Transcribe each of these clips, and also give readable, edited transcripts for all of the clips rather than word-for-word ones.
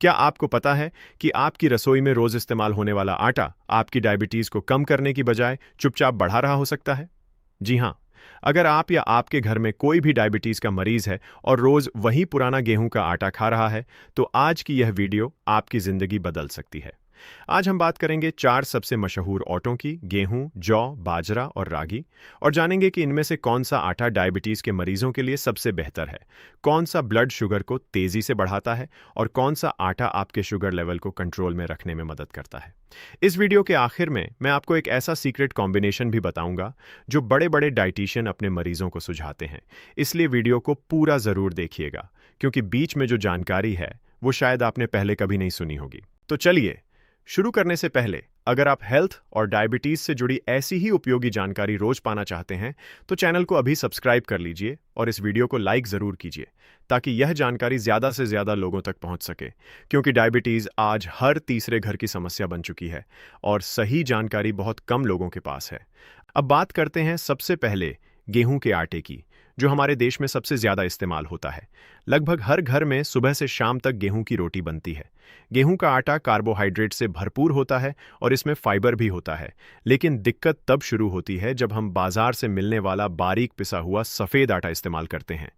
क्या आपको पता है कि आपकी रसोई में रोज इस्तेमाल होने वाला आटा आपकी डायबिटीज को कम करने की बजाय चुपचाप बढ़ा रहा हो सकता है? जी हाँ, अगर आप या आपके घर में कोई भी डायबिटीज का मरीज है और रोज वही पुराना गेहूं का आटा खा रहा है, तो आज की यह वीडियो आपकी जिंदगी बदल सकती है। आज हम बात करेंगे 4 सबसे मशहूर आटों की: गेहूं, जौ, बाजरा और रागी, और जानेंगे कि इनमें से कौन सा आटा डायबिटीज के मरीजों के लिए सबसे बेहतर है, कौन सा ब्लड शुगर को तेजी से बढ़ाता है और कौन सा आटा आपके शुगर लेवल को कंट्रोल में रखने में मदद करता है। इस वीडियो के आखिर में मैं आपको एक ऐसा सीक्रेट कॉम्बिनेशन भी बताऊंगा जो बड़े बड़े डाइटिशियन अपने मरीजों को सुझाते हैं, इसलिए वीडियो को पूरा जरूर देखिएगा, क्योंकि बीच में जो जानकारी है वो शायद आपने पहले कभी नहीं सुनी होगी। तो चलिए, शुरू करने से पहले अगर आप हेल्थ और डायबिटीज से जुड़ी ऐसी ही उपयोगी जानकारी रोज पाना चाहते हैं तो चैनल को अभी सब्सक्राइब कर लीजिए और इस वीडियो को लाइक जरूर कीजिए, ताकि यह जानकारी ज्यादा से ज्यादा लोगों तक पहुंच सके, क्योंकि डायबिटीज आज हर तीसरे घर की समस्या बन चुकी है और सही जानकारी बहुत कम लोगों के पास है। अब बात करते हैं सबसे पहले गेहूं के आटे की, जो हमारे देश में सबसे ज्यादा इस्तेमाल होता है। लगभग हर घर में सुबह से शाम तक गेहूं की रोटी बनती है। गेहूं का आटा कार्बोहाइड्रेट से भरपूर होता है और इसमें फाइबर भी होता है, लेकिन दिक्कत तब शुरू होती है जब हम बाजार से मिलने वाला बारीक पिसा हुआ सफेद आटा इस्तेमाल करते हैं।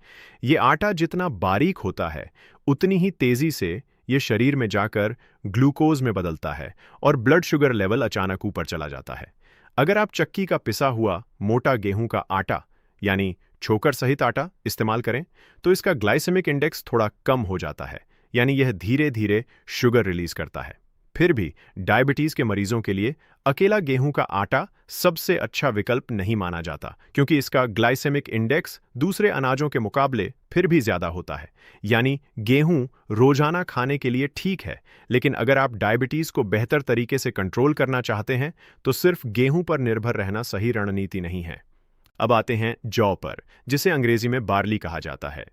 ये आटा जितना बारीक होता है, उतनी ही तेजी से ये शरीर में जाकर ग्लूकोज में बदलता है और ब्लड शुगर लेवल अचानक ऊपर चला जाता है। अगर आप चक्की का पिसा हुआ मोटा गेहूं का आटा यानी छोकर सहित आटा इस्तेमाल करें तो इसका ग्लाइसेमिक इंडेक्स थोड़ा कम हो जाता है, यानी यह धीरे धीरे शुगर रिलीज करता है। फिर भी डायबिटीज के मरीजों के लिए अकेला गेहूं का आटा सबसे अच्छा विकल्प नहीं माना जाता, क्योंकि इसका ग्लाइसेमिक इंडेक्स दूसरे अनाजों के मुकाबले फिर भी ज्यादा होता है। यानी गेहूं रोजाना खाने के लिए ठीक है, लेकिन अगर आप डायबिटीज को बेहतर तरीके से कंट्रोल करना चाहते हैं तो सिर्फ गेहूं पर निर्भर रहना सही रणनीति नहीं है। अब आते हैं जौ पर, जिसे अंग्रेजी में बार्ली कहा जाता है।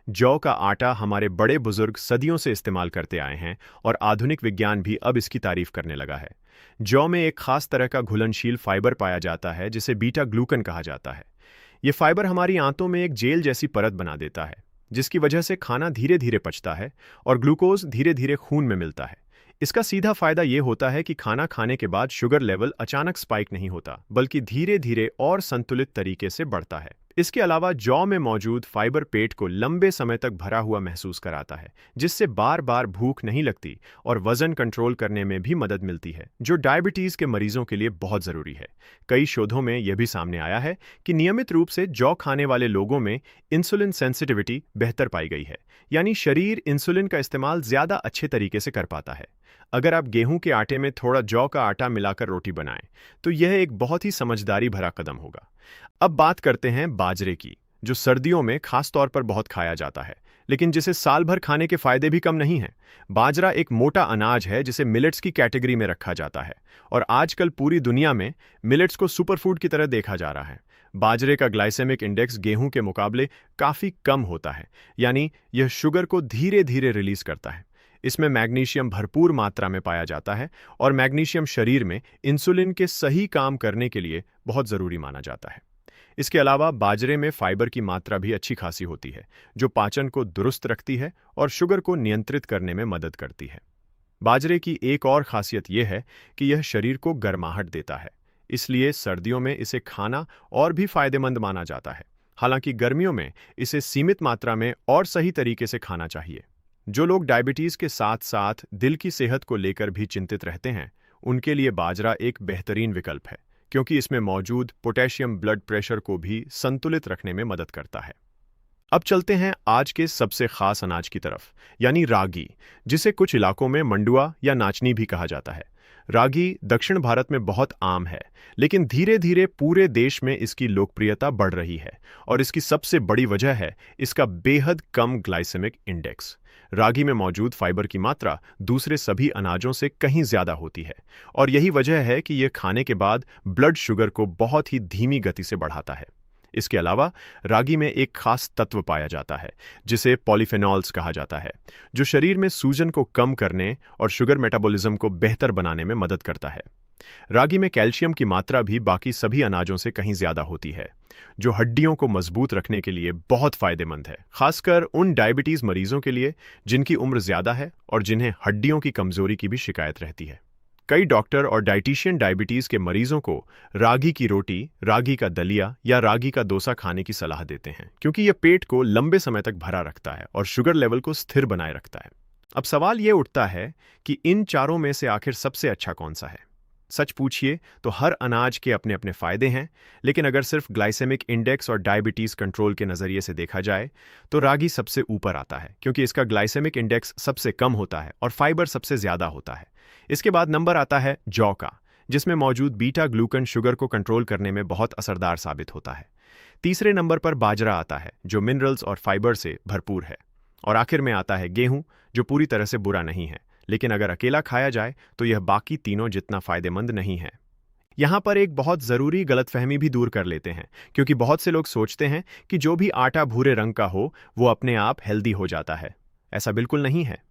जौ का आटा हमारे बड़े बुजुर्ग सदियों से इस्तेमाल करते आए हैं और आधुनिक विज्ञान भी अब इसकी तारीफ करने लगा है। जौ में एक खास तरह का घुलनशील फाइबर पाया जाता है जिसे बीटा ग्लूकन कहा जाता है। ये फाइबर हमारी आंतों में एक जेल जैसी परत बना देता है, जिसकी वजह से खाना धीरे धीरे पचता है और ग्लूकोज धीरे धीरे खून में मिलता है। इसका सीधा फायदा ये होता है कि खाना खाने के बाद शुगर लेवल अचानक स्पाइक नहीं होता, बल्कि धीरे धीरे और संतुलित तरीके से बढ़ता है। इसके अलावा जौ में मौजूद फाइबर पेट को लंबे समय तक भरा हुआ महसूस कराता है, जिससे बार बार भूख नहीं लगती और वजन कंट्रोल करने में भी मदद मिलती है, जो डायबिटीज के मरीजों के लिए बहुत जरूरी है। कई शोधों में यह भी सामने आया है कि नियमित रूप से जौ खाने वाले लोगों में इंसुलिन सेंसिटिविटी बेहतर पाई गई है, यानी शरीर इंसुलिन का इस्तेमाल ज्यादा अच्छे तरीके से कर पाता है। अगर आप गेहूं के आटे में थोड़ा जौ का आटा मिलाकर रोटी बनाएं तो यह एक बहुत ही समझदारी भरा कदम होगा। अब बात करते हैं बाजरे की, जो सर्दियों में खास तौर पर बहुत खाया जाता है, लेकिन जिसे साल भर खाने के फायदे भी कम नहीं हैं। बाजरा एक मोटा अनाज है जिसे मिलेट्स की कैटेगरी में रखा जाता है और आजकल पूरी दुनिया में मिलेट्स को सुपरफूड की तरह देखा जा रहा है। बाजरे का ग्लाइसेमिक इंडेक्स गेहूं के मुकाबले काफी कम होता है, यानी यह शुगर को धीरे धीरे रिलीज करता है। इसमें मैग्नीशियम भरपूर मात्रा में पाया जाता है और मैग्नीशियम शरीर में इंसुलिन के सही काम करने के लिए बहुत जरूरी माना जाता है। इसके अलावा बाजरे में फाइबर की मात्रा भी अच्छी खासी होती है, जो पाचन को दुरुस्त रखती है और शुगर को नियंत्रित करने में मदद करती है। बाजरे की एक और खासियत यह है कि यह शरीर को गर्माहट देता है, इसलिए सर्दियों में इसे खाना और भी फायदेमंद माना जाता है। हालांकि गर्मियों में इसे सीमित मात्रा में और सही तरीके से खाना चाहिए। जो लोग डायबिटीज के साथ साथ दिल की सेहत को लेकर भी चिंतित रहते हैं, उनके लिए बाजरा एक बेहतरीन विकल्प है, क्योंकि इसमें मौजूद पोटेशियम ब्लड प्रेशर को भी संतुलित रखने में मदद करता है। अब चलते हैं आज के सबसे खास अनाज की तरफ, यानी रागी, जिसे कुछ इलाकों में मंडुआ या नाचनी भी कहा जाता है। रागी दक्षिण भारत में बहुत आम है, लेकिन धीरे धीरे पूरे देश में इसकी लोकप्रियता बढ़ रही है और इसकी सबसे बड़ी वजह है इसका बेहद कम ग्लाइसेमिक इंडेक्स। रागी में मौजूद फाइबर की मात्रा दूसरे सभी अनाजों से कहीं ज्यादा होती है और यही वजह है कि यह खाने के बाद ब्लड शुगर को बहुत ही धीमी गति से बढ़ाता है। इसके अलावा रागी में एक खास तत्व पाया जाता है जिसे पॉलीफेनॉल्स कहा जाता है, जो शरीर में सूजन को कम करने और शुगर मेटाबॉलिज्म को बेहतर बनाने में मदद करता है। रागी में कैल्शियम की मात्रा भी बाकी सभी अनाजों से कहीं ज्यादा होती है, जो हड्डियों को मजबूत रखने के लिए बहुत फायदेमंद है, खासकर उन डायबिटीज मरीजों के लिए जिनकी उम्र ज्यादा है और जिन्हें हड्डियों की कमजोरी की भी शिकायत रहती है। कई डॉक्टर और डाइटिशियन डायबिटीज के मरीजों को रागी की रोटी, रागी का दलिया या रागी का डोसा खाने की सलाह देते हैं, क्योंकि यह पेट को लंबे समय तक भरा रखता है और शुगर लेवल को स्थिर बनाए रखता है। अब सवाल यह उठता है कि इन चारों में से आखिर सबसे अच्छा कौन सा है। सच पूछिए तो हर अनाज के अपने अपने फायदे हैं, लेकिन अगर सिर्फ ग्लाइसेमिक इंडेक्स और डायबिटीज कंट्रोल के नजरिए से देखा जाए तो रागी सबसे ऊपर आता है, क्योंकि इसका ग्लाइसेमिक इंडेक्स सबसे कम होता है और फाइबर सबसे ज्यादा होता है। इसके बाद नंबर आता है जौ का, जिसमें मौजूद बीटा ग्लूकन शुगर को कंट्रोल करने में बहुत असरदार साबित होता है। तीसरे नंबर पर बाजरा आता है, जो मिनरल्स और फाइबर से भरपूर है। और आखिर में आता है गेहूं, जो पूरी तरह से बुरा नहीं है, लेकिन अगर अकेला खाया जाए तो यह बाकी तीनों जितना फायदेमंद नहीं है। यहां पर एक बहुत जरूरी गलतफहमी भी दूर कर लेते हैं, क्योंकि बहुत से लोग सोचते हैं कि जो भी आटा भूरे रंग का हो वो अपने आप हेल्दी हो जाता है। ऐसा बिल्कुल नहीं है।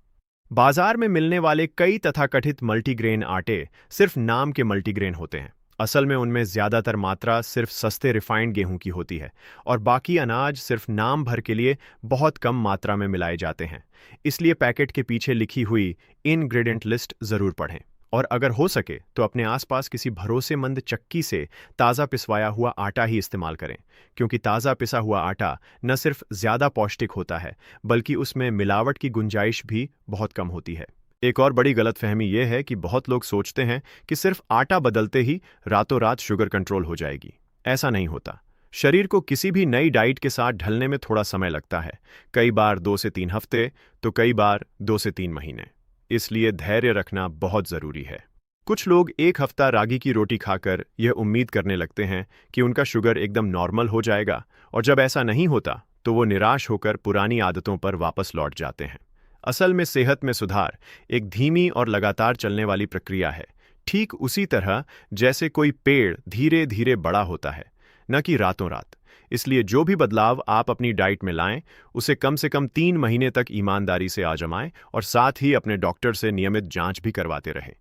बाजार में मिलने वाले कई तथाकथित मल्टीग्रेन आटे सिर्फ नाम के मल्टीग्रेन होते हैं। असल में उनमें ज्यादातर मात्रा सिर्फ सस्ते रिफाइंड गेहूं की होती है और बाकी अनाज सिर्फ नाम भर के लिए बहुत कम मात्रा में मिलाए जाते हैं। इसलिए पैकेट के पीछे लिखी हुई इंग्रेडिएंट लिस्ट जरूर पढ़ें और अगर हो सके तो अपने आसपास किसी भरोसेमंद चक्की से ताज़ा पिसवाया हुआ आटा ही इस्तेमाल करें, क्योंकि ताज़ा पिसा हुआ आटा न सिर्फ ज्यादा पौष्टिक होता है बल्कि उसमें मिलावट की गुंजाइश भी बहुत कम होती है। एक और बड़ी गलतफहमी यह है कि बहुत लोग सोचते हैं कि सिर्फ आटा बदलते ही रातों रात शुगर कंट्रोल हो जाएगी। ऐसा नहीं होता। शरीर को किसी भी नई डाइट के साथ ढलने में थोड़ा समय लगता है, कई बार 2 से 3 हफ्ते तो कई बार 2 से 3 महीने। इसलिए धैर्य रखना बहुत जरूरी है। कुछ लोग एक हफ्ता रागी की रोटी खाकर यह उम्मीद करने लगते हैं कि उनका शुगर एकदम नॉर्मल हो जाएगा, और जब ऐसा नहीं होता तो वो निराश होकर पुरानी आदतों पर वापस लौट जाते हैं। असल में सेहत में सुधार एक धीमी और लगातार चलने वाली प्रक्रिया है, ठीक उसी तरह जैसे कोई पेड़ धीरे धीरे बड़ा होता है, न कि रातों रात। इसलिए जो भी बदलाव आप अपनी डाइट में लाएं, उसे कम से कम 3 महीने तक ईमानदारी से आजमाएं और साथ ही अपने डॉक्टर से नियमित जांच भी करवाते रहें।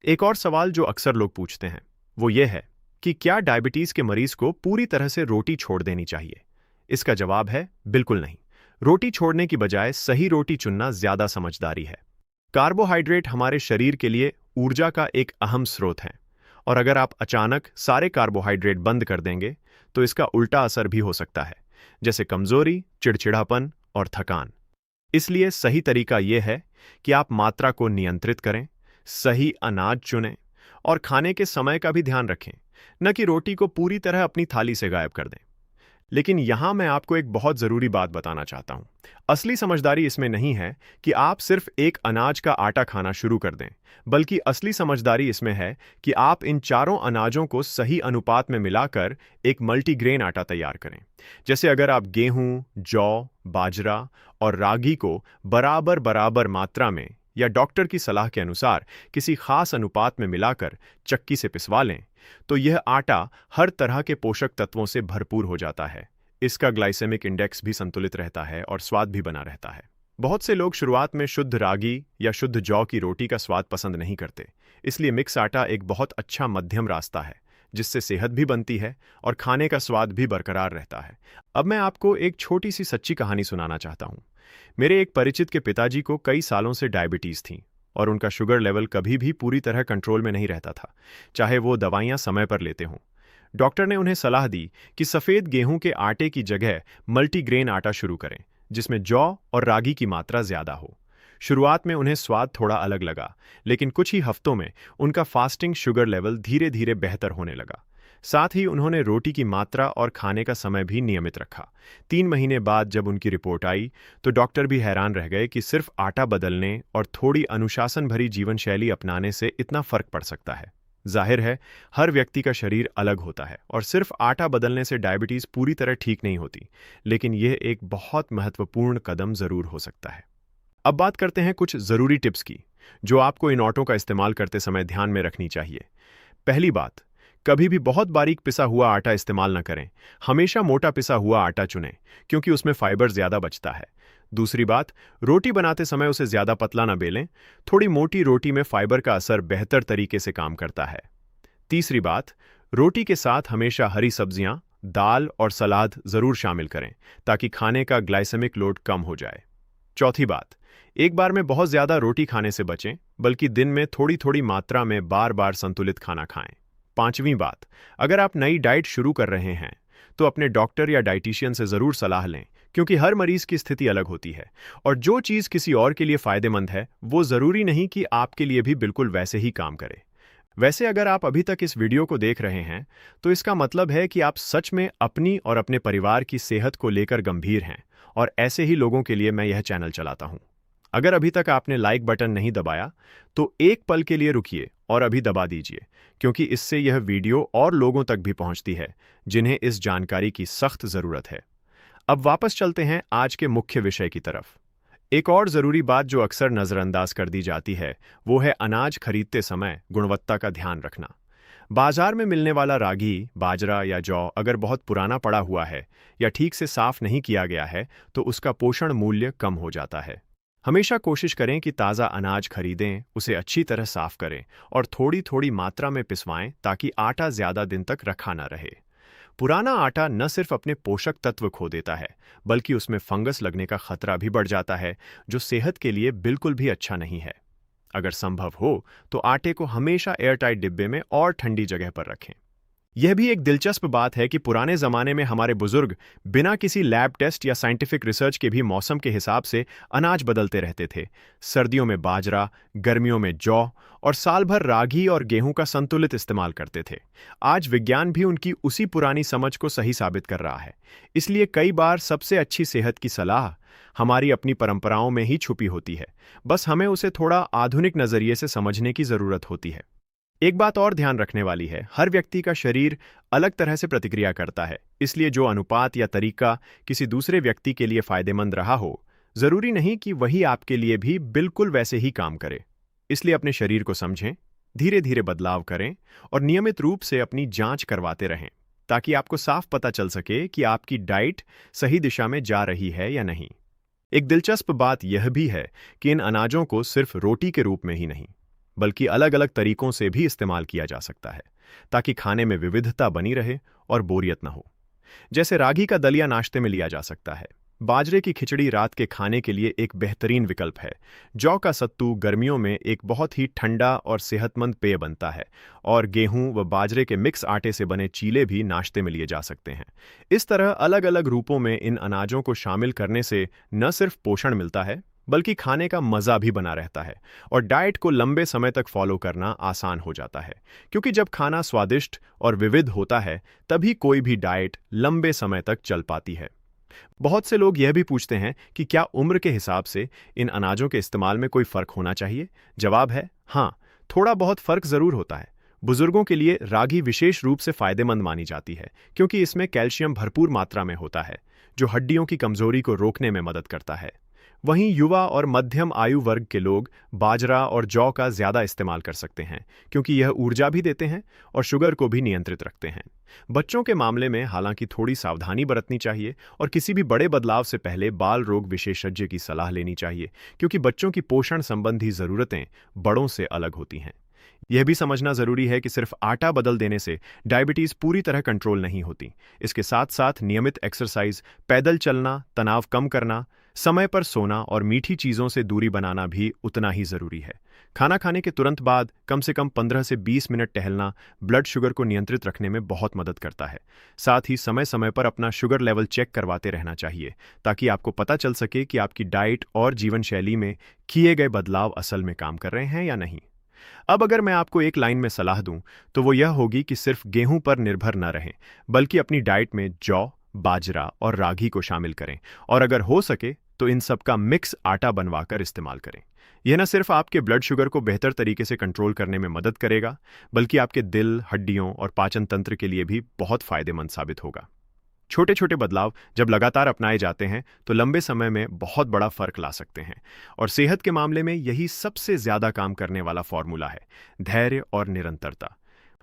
एक और सवाल जो अक्सर लोग पूछते हैं वो ये है कि क्या डायबिटीज के मरीज को पूरी तरह से रोटी छोड़ देनी चाहिए। इसका जवाब है बिल्कुल नहीं। रोटी छोड़ने की बजाय सही रोटी चुनना ज्यादा समझदारी है। कार्बोहाइड्रेट हमारे शरीर के लिए ऊर्जा का एक अहम स्रोत है, और अगर आप अचानक सारे कार्बोहाइड्रेट बंद कर देंगे तो इसका उल्टा असर भी हो सकता है, जैसे कमजोरी, चिड़चिड़ापन और थकान। इसलिए सही तरीका यह है कि आप मात्रा को नियंत्रित करें, सही अनाज चुनें और खाने के समय का भी ध्यान रखें, न कि रोटी को पूरी तरह अपनी थाली से गायब कर दें। लेकिन यहां मैं आपको एक बहुत जरूरी बात बताना चाहता हूं। असली समझदारी इसमें नहीं है कि आप सिर्फ एक अनाज का आटा खाना शुरू कर दें, बल्कि असली समझदारी इसमें है कि आप इन चारों अनाजों को सही अनुपात में मिलाकर एक मल्टीग्रेन आटा तैयार करें। जैसे अगर आप गेहूं, जौ, बाजरा और रागी को बराबर बराबर मात्रा में या डॉक्टर की सलाह के अनुसार किसी खास अनुपात में मिलाकर चक्की से पिसवा लें, तो यह आटा हर तरह के पोषक तत्वों से भरपूर हो जाता है। इसका ग्लाइसेमिक इंडेक्स भी संतुलित रहता है और स्वाद भी बना रहता है। बहुत से लोग शुरुआत में शुद्ध रागी या शुद्ध जौ की रोटी का स्वाद पसंद नहीं करते, इसलिए मिक्स आटा एक बहुत अच्छा मध्यम रास्ता है, जिससे सेहत भी बनती है और खाने का स्वाद भी बरकरार रहता है। अब मैं आपको एक छोटी सी सच्ची कहानी सुनाना चाहता हूँ। मेरे एक परिचित के पिताजी को कई सालों से डायबिटीज थी और उनका शुगर लेवल कभी भी पूरी तरह कंट्रोल में नहीं रहता था, चाहे वो दवाइयां समय पर लेते हों। डॉक्टर ने उन्हें सलाह दी कि सफेद गेहूं के आटे की जगह मल्टीग्रेन आटा शुरू करें, जिसमें जौ और रागी की मात्रा ज्यादा हो। शुरुआत में उन्हें स्वाद थोड़ा अलग लगा, लेकिन कुछ ही हफ्तों में उनका फास्टिंग शुगर लेवल धीरे धीरे बेहतर होने लगा। साथ ही उन्होंने रोटी की मात्रा और खाने का समय भी नियमित रखा। 3 महीने बाद जब उनकी रिपोर्ट आई तो डॉक्टर भी हैरान रह गए कि सिर्फ आटा बदलने और थोड़ी अनुशासन भरी जीवन शैली अपनाने से इतना फर्क पड़ सकता है। जाहिर है, हर व्यक्ति का शरीर अलग होता है और सिर्फ आटा बदलने से डायबिटीज पूरी तरह ठीक नहीं होती, लेकिन यह एक बहुत महत्वपूर्ण कदम जरूर हो सकता है। अब बात करते हैं कुछ जरूरी टिप्स की, जो आपको इन ऑटों का इस्तेमाल करते समय ध्यान में रखनी चाहिए। पहली बात, कभी भी बहुत बारीक पिसा हुआ आटा इस्तेमाल न करें। हमेशा मोटा पिसा हुआ आटा चुनें, क्योंकि उसमें फाइबर ज्यादा बचता है। दूसरी बात, रोटी बनाते समय उसे ज्यादा पतला न बेलें। थोड़ी मोटी रोटी में फाइबर का असर बेहतर तरीके से काम करता है। तीसरी बात, रोटी के साथ हमेशा हरी सब्जियां, दाल और सलाद जरूर शामिल करें ताकि खाने का ग्लाइसेमिक लोड कम हो जाए। चौथी बात, एक बार में बहुत ज्यादा रोटी खाने से बचें, बल्कि दिन में थोड़ी थोड़ी मात्रा में बार बार संतुलित खाना खाएं। पांचवीं बात, अगर आप नई डाइट शुरू कर रहे हैं तो अपने डॉक्टर या डाइटिशियन से जरूर सलाह लें, क्योंकि हर मरीज की स्थिति अलग होती है और जो चीज किसी और के लिए फायदेमंद है वो जरूरी नहीं कि आपके लिए भी बिल्कुल वैसे ही काम करे। वैसे अगर आप अभी तक इस वीडियो को देख रहे हैं तो इसका मतलब है कि आप सच में अपनी और अपने परिवार की सेहत को लेकर गंभीर हैं, और ऐसे ही लोगों के लिए मैं यह चैनल चलाता हूं। अगर अभी तक आपने लाइक बटन नहीं दबाया तो एक पल के लिए रुकिए और अभी दबा दीजिए, क्योंकि इससे यह वीडियो और लोगों तक भी पहुंचती है जिन्हें इस जानकारी की सख्त जरूरत है। अब वापस चलते हैं आज के मुख्य विषय की तरफ। एक और जरूरी बात जो अक्सर नजरअंदाज कर दी जाती है वो है अनाज खरीदते समय गुणवत्ता का ध्यान रखना। बाजार में मिलने वाला रागी, बाजरा या जौ अगर बहुत पुराना पड़ा हुआ है या ठीक से साफ नहीं किया गया है तो उसका पोषण मूल्य कम हो जाता है। हमेशा कोशिश करें कि ताज़ा अनाज खरीदें, उसे अच्छी तरह साफ करें और थोड़ी थोड़ी मात्रा में पिसवाएं ताकि आटा ज्यादा दिन तक रखा न रहे। पुराना आटा न सिर्फ अपने पोषक तत्व खो देता है, बल्कि उसमें फंगस लगने का खतरा भी बढ़ जाता है, जो सेहत के लिए बिल्कुल भी अच्छा नहीं है। अगर संभव हो तो आटे को हमेशा एयरटाइट डिब्बे में और ठंडी जगह पर रखें। यह भी एक दिलचस्प बात है कि पुराने जमाने में हमारे बुजुर्ग बिना किसी लैब टेस्ट या साइंटिफिक रिसर्च के भी मौसम के हिसाब से अनाज बदलते रहते थे। सर्दियों में बाजरा, गर्मियों में जौ और साल भर रागी और गेहूं का संतुलित इस्तेमाल करते थे। आज विज्ञान भी उनकी उसी पुरानी समझ को सही साबित कर रहा है। इसलिए कई बार सबसे अच्छी सेहत की सलाह हमारी अपनी परंपराओं में ही छुपी होती है, बस हमें उसे थोड़ा आधुनिक नजरिए से समझने की जरूरत होती है। एक बात और ध्यान रखने वाली है, हर व्यक्ति का शरीर अलग तरह से प्रतिक्रिया करता है, इसलिए जो अनुपात या तरीका किसी दूसरे व्यक्ति के लिए फायदेमंद रहा हो, जरूरी नहीं कि वही आपके लिए भी बिल्कुल वैसे ही काम करे। इसलिए अपने शरीर को समझें, धीरे धीरे बदलाव करें और नियमित रूप से अपनी जांच करवाते रहें, ताकि आपको साफ पता चल सके कि आपकी डाइट सही दिशा में जा रही है या नहीं। एक दिलचस्प बात यह भी है कि इन अनाजों को सिर्फ रोटी के रूप में ही नहीं, बल्कि अलग अलग तरीकों से भी इस्तेमाल किया जा सकता है, ताकि खाने में विविधता बनी रहे और बोरियत न हो। जैसे रागी का दलिया नाश्ते में लिया जा सकता है, बाजरे की खिचड़ी रात के खाने के लिए एक बेहतरीन विकल्प है, जौ का सत्तू गर्मियों में एक बहुत ही ठंडा और सेहतमंद पेय बनता है, और गेहूं व बाजरे के मिक्स आटे से बने चीले भी नाश्ते में लिए जा सकते हैं। इस तरह अलग अलग रूपों में इन अनाजों को शामिल करने से न सिर्फ पोषण मिलता है, बल्कि खाने का मजा भी बना रहता है और डाइट को लंबे समय तक फॉलो करना आसान हो जाता है, क्योंकि जब खाना स्वादिष्ट और विविध होता है तभी कोई भी डाइट लंबे समय तक चल पाती है। बहुत से लोग यह भी पूछते हैं कि क्या उम्र के हिसाब से इन अनाजों के इस्तेमाल में कोई फर्क होना चाहिए। जवाब है हाँ, थोड़ा बहुत फर्क जरूर होता है। बुजुर्गों के लिए रागी विशेष रूप से फायदेमंद मानी जाती है, क्योंकि इसमें कैल्शियम भरपूर मात्रा में होता है, जो हड्डियों की कमजोरी को रोकने में मदद करता है। वहीं युवा और मध्यम आयु वर्ग के लोग बाजरा और जौ का ज्यादा इस्तेमाल कर सकते हैं, क्योंकि यह ऊर्जा भी देते हैं और शुगर को भी नियंत्रित रखते हैं। बच्चों के मामले में हालांकि थोड़ी सावधानी बरतनी चाहिए और किसी भी बड़े बदलाव से पहले बाल रोग विशेषज्ञ की सलाह लेनी चाहिए, क्योंकि बच्चों की पोषण संबंधी जरूरतें बड़ों से अलग होती हैं। यह भी समझना जरूरी है कि सिर्फ आटा बदल देने से डायबिटीज पूरी तरह कंट्रोल नहीं होती। इसके साथ साथ नियमित एक्सरसाइज, पैदल चलना, तनाव कम करना, समय पर सोना और मीठी चीजों से दूरी बनाना भी उतना ही जरूरी है। खाना खाने के तुरंत बाद कम से कम 15 से 20 मिनट टहलना ब्लड शुगर को नियंत्रित रखने में बहुत मदद करता है। साथ ही समय समय पर अपना शुगर लेवल चेक करवाते रहना चाहिए, ताकि आपको पता चल सके कि आपकी डाइट और जीवन शैली में किए गए बदलाव असल में काम कर रहे हैं या नहीं। अब अगर मैं आपको एक लाइन में सलाह दूं तो वो यह होगी कि सिर्फ गेहूं पर निर्भर न रहें, बल्कि अपनी डाइट में जौ, बाजरा और रागी को शामिल करें, और अगर हो सके तो इन सब का मिक्स आटा बनवाकर इस्तेमाल करें। यह न सिर्फ आपके ब्लड शुगर को बेहतर तरीके से कंट्रोल करने में मदद करेगा, बल्कि आपके दिल, हड्डियों और पाचन तंत्र के लिए भी बहुत फायदेमंद साबित होगा। छोटे छोटे बदलाव जब लगातार अपनाए जाते हैं तो लंबे समय में बहुत बड़ा फर्क ला सकते हैं, और सेहत के मामले में यही सबसे ज्यादा काम करने वाला फॉर्मूला है, धैर्य और निरंतरता।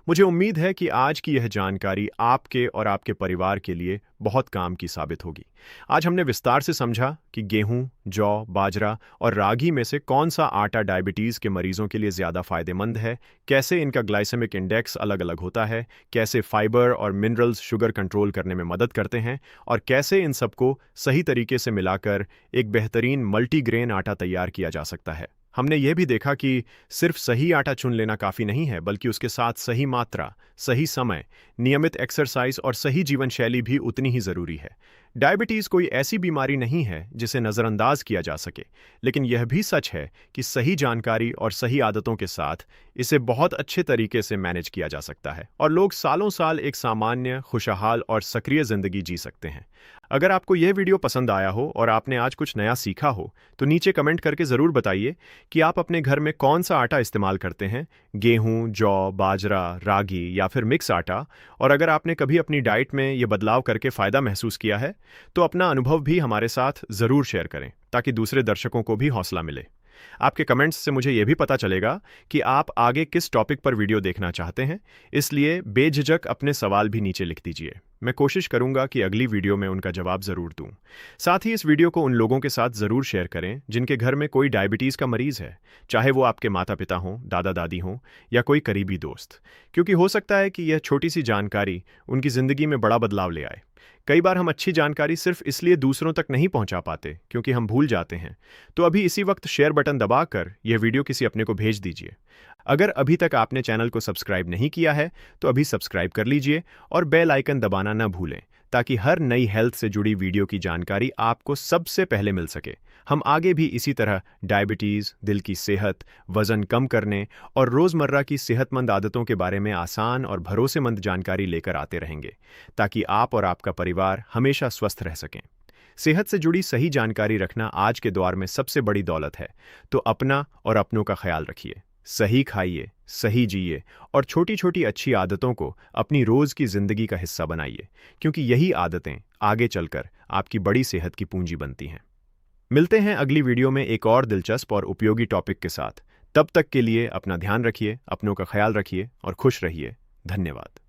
मुझे उम्मीद है कि आज की यह जानकारी आपके और आपके परिवार के लिए बहुत काम की साबित होगी। आज हमने विस्तार से समझा कि गेहूं, जौ, बाजरा और रागी में से कौन सा आटा डायबिटीज के मरीजों के लिए ज्यादा फायदेमंद है, कैसे इनका ग्लाइसेमिक इंडेक्स अलग-अलग होता है, कैसे फाइबर और मिनरल्स शुगर कंट्रोल करने में मदद करते हैं और कैसे इन सबको सही तरीके से मिलाकर एक बेहतरीन मल्टीग्रेन आटा तैयार किया जा सकता है। हमने यह भी देखा कि सिर्फ सही आटा चुन लेना काफ़ी नहीं है, बल्कि उसके साथ सही मात्रा, सही समय, नियमित एक्सरसाइज और सही जीवन शैली भी उतनी ही ज़रूरी है। डायबिटीज़ कोई ऐसी बीमारी नहीं है जिसे नज़रअंदाज किया जा सके, लेकिन यह भी सच है कि सही जानकारी और सही आदतों के साथ इसे बहुत अच्छे तरीके से मैनेज किया जा सकता है और लोग सालों साल एक सामान्य, खुशहाल और सक्रिय ज़िंदगी जी सकते हैं। अगर आपको यह वीडियो पसंद आया हो और आपने आज कुछ नया सीखा हो, तो नीचे कमेंट करके ज़रूर बताइए कि आप अपने घर में कौन सा आटा इस्तेमाल करते हैं, गेहूं, जौ, बाजरा, रागी या फिर मिक्स आटा। और अगर आपने कभी अपनी डाइट में ये बदलाव करके फ़ायदा महसूस किया है, तो अपना अनुभव भी हमारे साथ ज़रूर शेयर करें ताकि दूसरे दर्शकों को भी हौसला मिले। आपके कमेंट्स से मुझे यह भी पता चलेगा कि आप आगे किस टॉपिक पर वीडियो देखना चाहते हैं, इसलिए बेझिझक अपने सवाल भी नीचे लिख दीजिए। मैं कोशिश करूंगा कि अगली वीडियो में उनका जवाब ज़रूर दूं। साथ ही इस वीडियो को उन लोगों के साथ ज़रूर शेयर करें जिनके घर में कोई डायबिटीज़ का मरीज़ है, चाहे वो आपके माता पिता हों, दादा दादी हों या कोई करीबी दोस्त, क्योंकि हो सकता है कि यह छोटी सी जानकारी उनकी ज़िंदगी में बड़ा बदलाव ले आए। कई बार हम अच्छी जानकारी सिर्फ इसलिए दूसरों तक नहीं पहुंचा पाते क्योंकि हम भूल जाते हैं। तो अभी इसी वक्त शेयर बटन दबाकर यह वीडियो किसी अपने को भेज दीजिए। अगर अभी तक आपने चैनल को सब्सक्राइब नहीं किया है तो अभी सब्सक्राइब कर लीजिए और बेल आइकन दबाना न भूलें ताकि हर नई हेल्थ से जुड़ी वीडियो की जानकारी आपको सबसे पहले मिल सके। हम आगे भी इसी तरह डायबिटीज़, दिल की सेहत, वज़न कम करने और रोज़मर्रा की सेहतमंद आदतों के बारे में आसान और भरोसेमंद जानकारी लेकर आते रहेंगे ताकि आप और आपका परिवार हमेशा स्वस्थ रह सकें। सेहत से जुड़ी सही जानकारी रखना आज के दौर में सबसे बड़ी दौलत है, तो अपना और अपनों का ख्याल रखिए। सही खाइए, सही जिए और छोटी छोटी अच्छी आदतों को अपनी रोज़ की ज़िंदगी का हिस्सा बनाइए, क्योंकि यही आदतें आगे चलकर आपकी बड़ी सेहत की पूंजी बनती हैं। मिलते हैं अगली वीडियो में एक और दिलचस्प और उपयोगी टॉपिक के साथ। तब तक के लिए अपना ध्यान रखिए, अपनों का ख्याल रखिए और खुश रहिए। धन्यवाद।